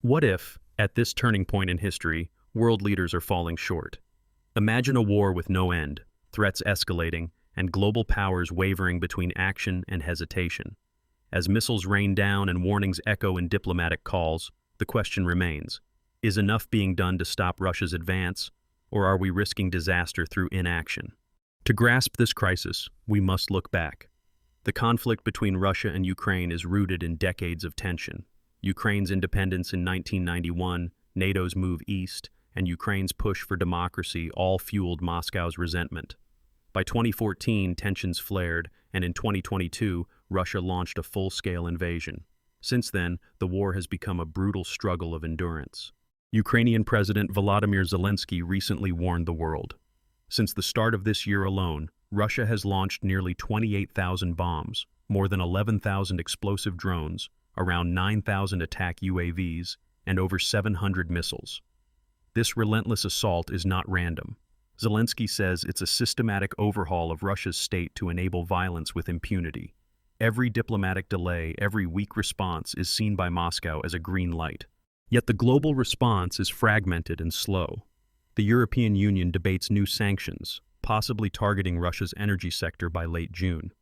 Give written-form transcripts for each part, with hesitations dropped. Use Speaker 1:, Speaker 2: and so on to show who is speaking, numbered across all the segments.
Speaker 1: What if, at this turning point in history, world leaders are falling short? Imagine a war with no end, threats escalating, and global powers wavering between action and hesitation. As missiles rain down and warnings echo in diplomatic calls, the question remains, is enough being done to stop Russia's advance, or are we risking disaster through inaction? To grasp this crisis, we must look back. The conflict between Russia and Ukraine is rooted in decades of tension. Ukraine's independence in 1991, NATO's move east, and Ukraine's push for democracy all fueled Moscow's resentment. By 2014, tensions flared, and in 2022, Russia launched a full-scale invasion. Since then, the war has become a brutal struggle of endurance. Ukrainian President Volodymyr Zelenskyy recently warned the world. Since the start of this year alone, Russia has launched nearly 28,000 bombs, more than 11,000 explosive drones, around 9,000 attack UAVs, and over 700 missiles. This relentless assault is not random. Zelenskyy says it's a systematic overhaul of Russia's state to enable violence with impunity. Every diplomatic delay, every weak response is seen by Moscow as a green light. Yet the global response is fragmented and slow. The European Union debates new sanctions, possibly targeting Russia's energy sector by late June.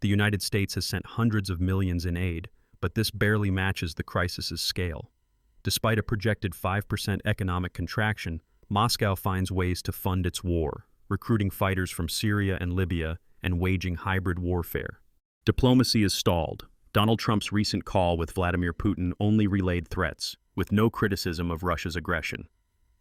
Speaker 1: The United States has sent hundreds of millions in aid, but this barely matches the crisis's scale. Despite a projected 5% economic contraction, Moscow finds ways to fund its war, recruiting fighters from Syria and Libya and waging hybrid warfare. Diplomacy is stalled. Donald Trump's recent call with Vladimir Putin only relayed threats, with no criticism of Russia's aggression.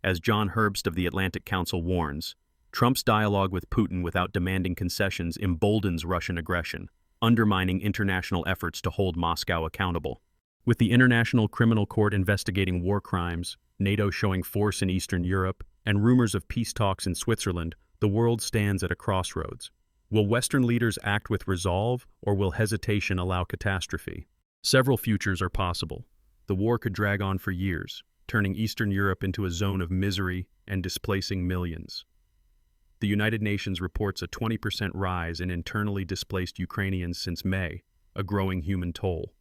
Speaker 1: As John Herbst of the Atlantic Council warns, Trump's dialogue with Putin without demanding concessions emboldens Russian aggression, undermining international efforts to hold Moscow accountable. With the International Criminal Court investigating war crimes, NATO showing force in Eastern Europe, and rumors of peace talks in Switzerland, the world stands at a crossroads. Will Western leaders act with resolve, or will hesitation allow catastrophe? Several futures are possible. The war could drag on for years, turning Eastern Europe into a zone of misery and displacing millions. The United Nations reports a 20% rise in internally displaced Ukrainians since May, a growing human toll.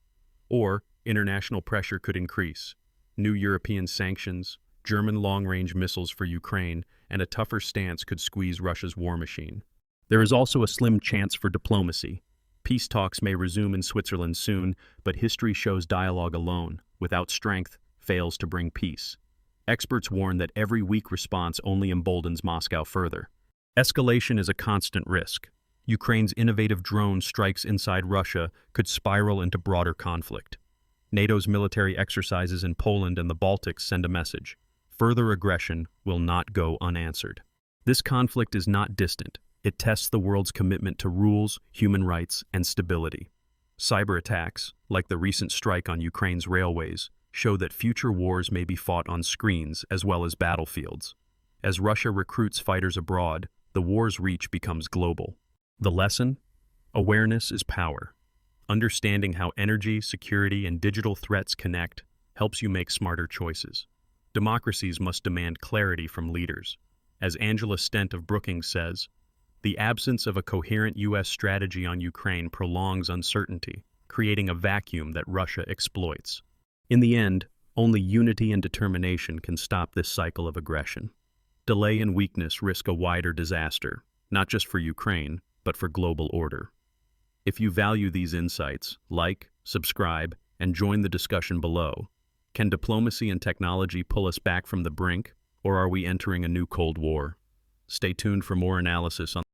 Speaker 1: Or, international pressure could increase. New European sanctions, German long-range missiles for Ukraine, and a tougher stance could squeeze Russia's war machine. There is also a slim chance for diplomacy. Peace talks may resume in Switzerland soon, but history shows dialogue alone, without strength, fails to bring peace. Experts warn that every weak response only emboldens Moscow further. Escalation is a constant risk. Ukraine's innovative drone strikes inside Russia could spiral into broader conflict. NATO's military exercises in Poland and the Baltics send a message. Further aggression will not go unanswered. This conflict is not distant. It tests the world's commitment to rules, human rights, and stability. Cyber attacks, like the recent strike on Ukraine's railways, show that future wars may be fought on screens as well as battlefields. As Russia recruits fighters abroad, the war's reach becomes global. The lesson? Awareness is power. Understanding how energy, security, and digital threats connect helps you make smarter choices. Democracies must demand clarity from leaders. As Angela Stent of Brookings says, the absence of a coherent U.S. strategy on Ukraine prolongs uncertainty, creating a vacuum that Russia exploits. In the end, only unity and determination can stop this cycle of aggression. Delay and weakness risk a wider disaster, not just for Ukraine, but for global order. If you value these insights, like, subscribe, and join the discussion below. Can diplomacy and technology pull us back from the brink, or are we entering a new Cold War? Stay tuned for more analysis on